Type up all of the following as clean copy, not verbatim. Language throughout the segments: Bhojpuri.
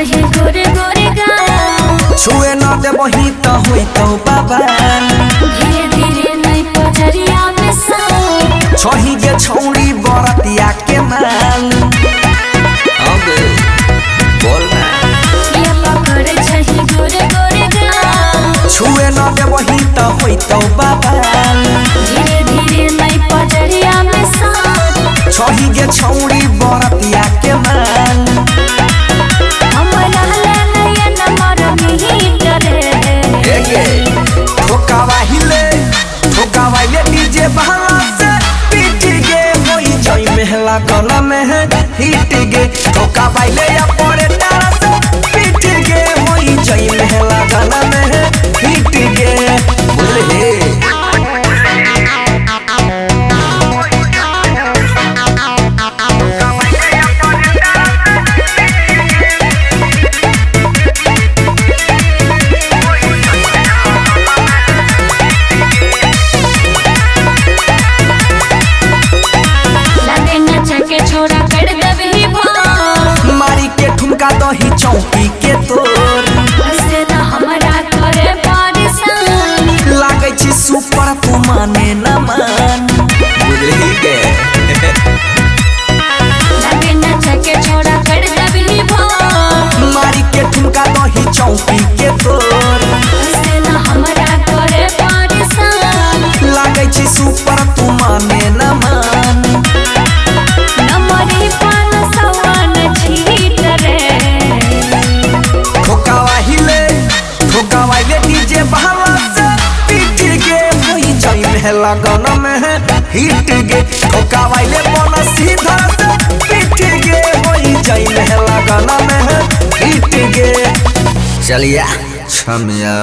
चाहिए गोरे गोरे गाल छुए न देबही त होई तो बाबा धीरे धीरे नहीं पजरिया में सा छही गे छौरी बरतिया के माल अबे बोल ना ये पकड़ चाहिए गोरे गोरे गाल छुए न देबही त होई तो बाबा धीरे धीरे नहीं पजरिया में सा छही गे छौरी बरतिया के माल हमरा नया नंबर में डरे एगे ठोकावाइले डीजे बहला से पीट गे होई जई महला गला में है हिट गे ठोकावाइले ऑपरेटर से पीट गे होई जई महला गला में है हिट गे बोले मारी के ठुमका दही चौकी के तोर ऐसे ना हमरा करे परेशान लागे छी सुपर तू माने न मान बुझली गे लगे ना चके छोड़ा कर दबी भो मारी के ठुमका दही चौकी के तोर ऐसे ना हमरा करे परेशान लागे छी सुपर तू माने न मान नमरी पान सवन छीट रे ठोकावाइले डीजे बहला से पीट गे होई जई महला गाना में है हिट गे ठोकावाइले बना सीधा से पीट गे होई जई महला गाना में है हिट गे चलिए छमिया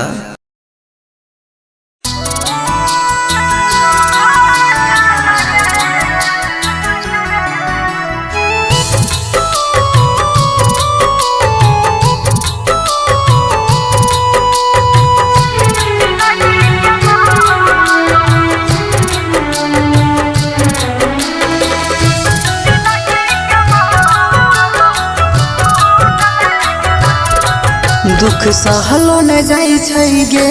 दुख सहलो न जाई छै गे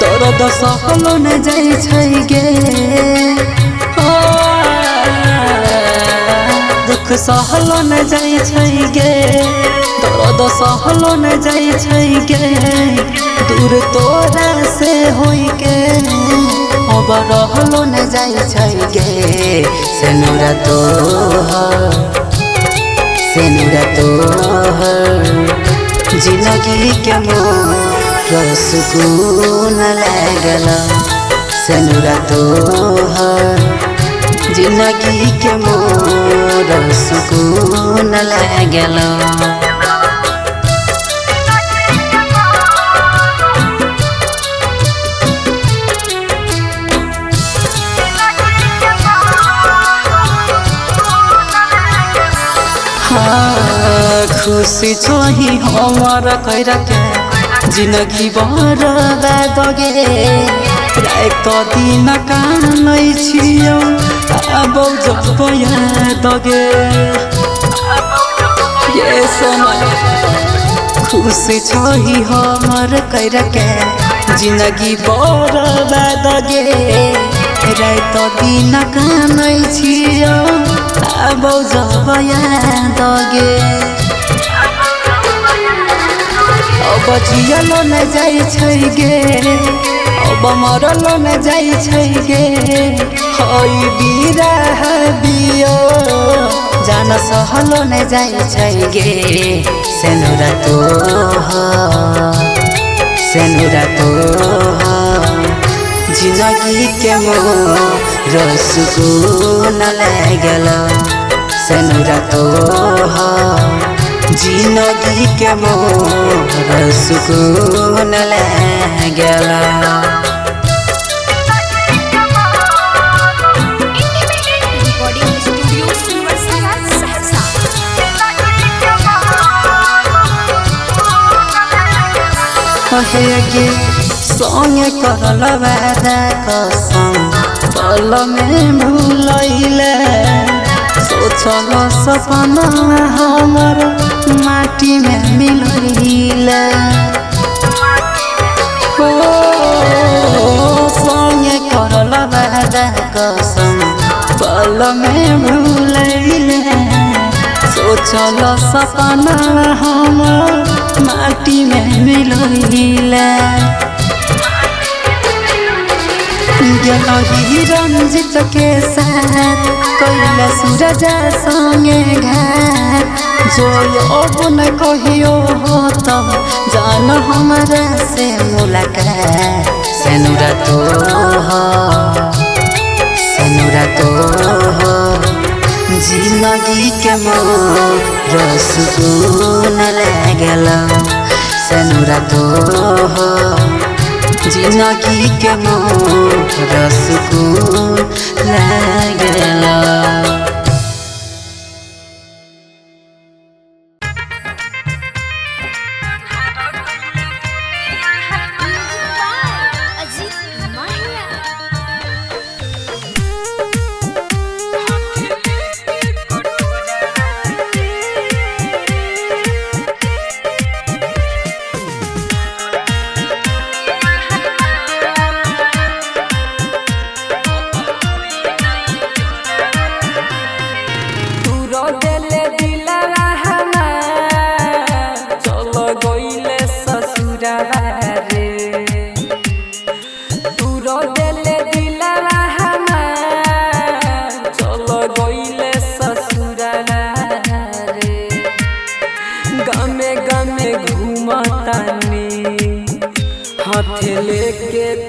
दर्द सहलो न जाई छै गे दुख सहलो न जाई छै गे दर्द सहलो न जाई छै गे दूर तोरा से होई के अब रहलो न जाई छै गे सेनुरा तोहर जिंदगी के मोर सुकून लागला सेनुरा तोहर जिंदगी के मोर सुकून लागला खुशी छोही हमार कैरा के जिंदगी बर्बाद गे रात दिन कानै छियौ अब जब याद गे ये समय खुशी छोही हमार कैरा के जिंदगी बर्बाद गे रात दिन कानै छियौ अब जब याद गे अब जियलो न जाई छै गे अब मरलो न जाई छै गे हई बिरह बियो जान सहलो न जाई छै गे सेनुरा तोहर जिंदगी के मोर सुकून लागला सेनुरा तोहर जिंदगी के मोर सुकून लागला कहे संगे करल वादा कसम पल में भूलैले सोचल सपना हमर माटी में मिलइले ओ संगे करल वादा कसम पल में भूलैले सोचल सपना हमर माटी में मिलइले गेलही रंजित के साथ कैला सूरज संगे घाट जो अब न कहियो हो तब जान हमरा से मुलाकात सेनुरा तो हो जिंदगी के मोर सुकून लागल सेनुरा तो हो जिंदगी के मोर सुकून लागल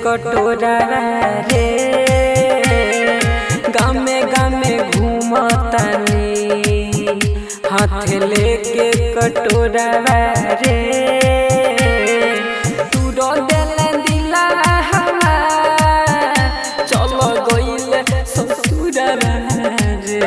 कटोरा रे गामे गामे घूमतानी हाथ लेके कटोरा रे तू रो देले दिला हमार चलो गइले ससुरा रे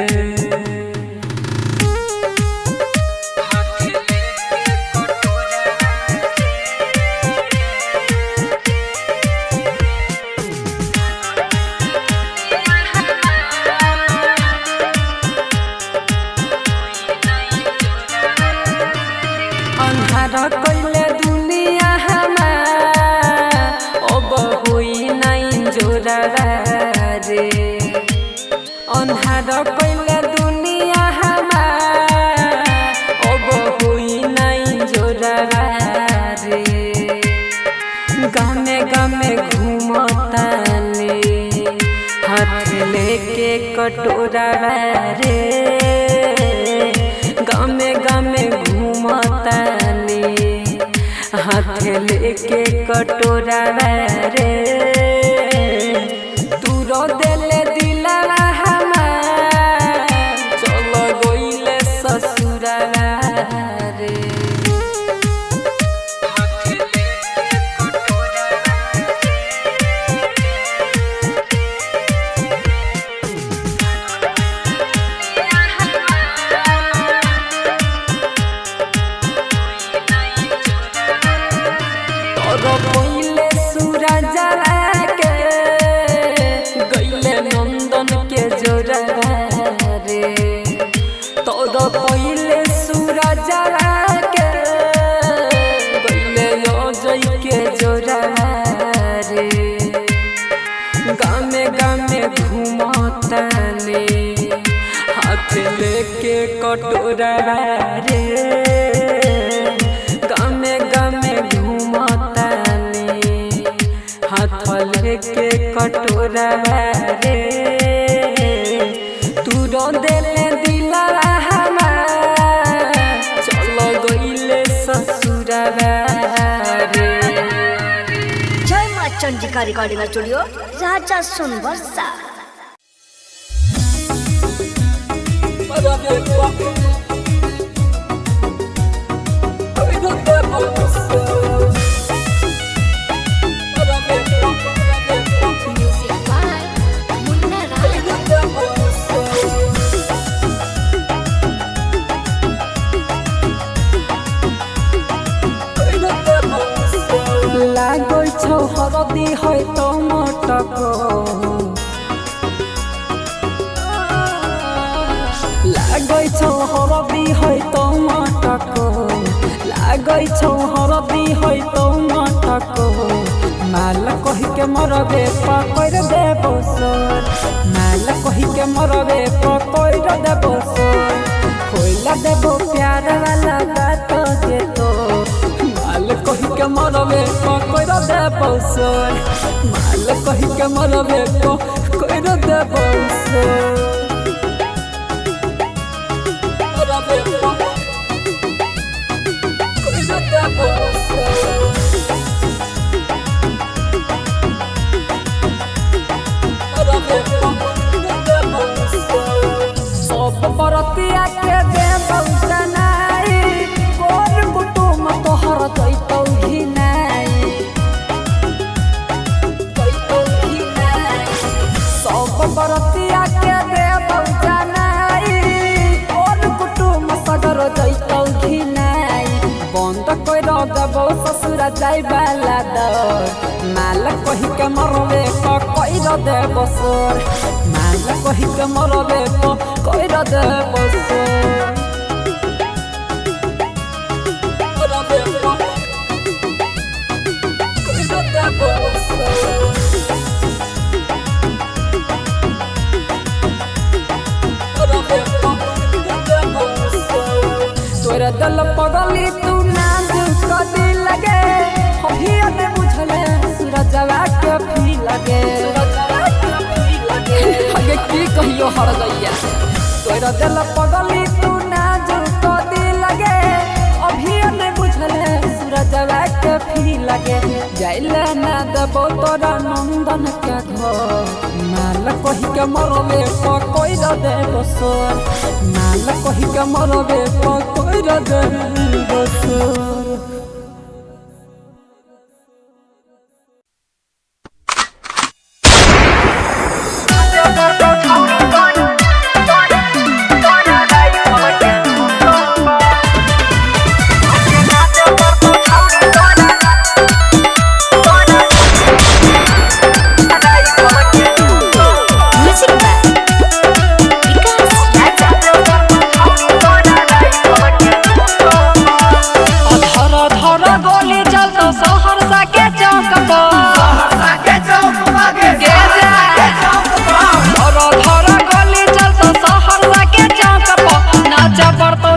कइले दुनिया हमार अब होई नहीं जोरा रे अन्हार कइले दुनिया हमार अब होई नहीं जोरा रे गामे गामे घूमतानी हाथ लेके कटोरा रे गामे गामे घूमतानी हाथ लेके कटोरा रे तू रो देले दिला हमार चलो गइले ससुरा रे पहिले सूरज के गइले नंदन के जोरा रे तोर पहिले सूरज के गइले अजय के जोरा रे गामे गामे घूमतानी हाथ लेके कटोरा रे गामे गामे घूमतानी हाथ लेके कटोरा रे तू रो देले दिला हमार चलो गइले ससुरा रे जय मां चंडिका रिकॉर्डिंग स्टूडियो राजा सोनवर्षा लागै छौ हरदी है तो मटको हरदी है तो मटको लागै छौ हरदी है तो मटको माल कहि के मरबे पकड़ देबो सोर माल कहि के मरबे पकड़ देबो सोर खोइला देबो प्यार वाला बात जे तो माल कहि के मरबे पकड़ देबो सोर माल कहि के मरबे पकड़ देबो सोर बरतिया के दे बहुतनाई कोर कुटुम तोहर दैतौ घिनाई सब बरतिया के दे बहुतनाई कोर कुटुम सगर दैतौ घिनाई बंद कर देबो ससुरा जाय वाला दर माल कहि के मरबे कइर देबो सोर माल कहि के मरबे कइर देबो सोर तोरा दल पगली तू नाजुक कदी लगे हभिया ने बुझले सूरजवा के भी लगे आगे की कहियो हर गैया तोरा दल पगली तू नाजुक कदी लगे अभिया ने बुझले सूरजवा के भी लगे जाइले ना देबो तोरा नंदन के घर माल कहि के मरबे कइर देबो सोर माल कहि के मरबे कइर देबो सोर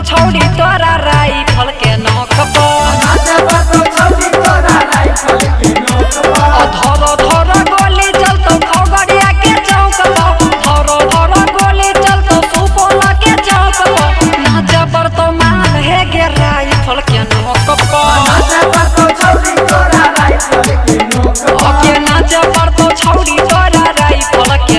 छौड़ी तोरा राई फल के नौक धर धर गोली चलतो खगड़िया के चौक धर धर गोली चलतो सुपौल के चौक नाच पड़तो माल हे गे राई फल के नौक नाच पड़तो छौड़ी तोरा राई फल के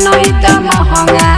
नहीं त महंगा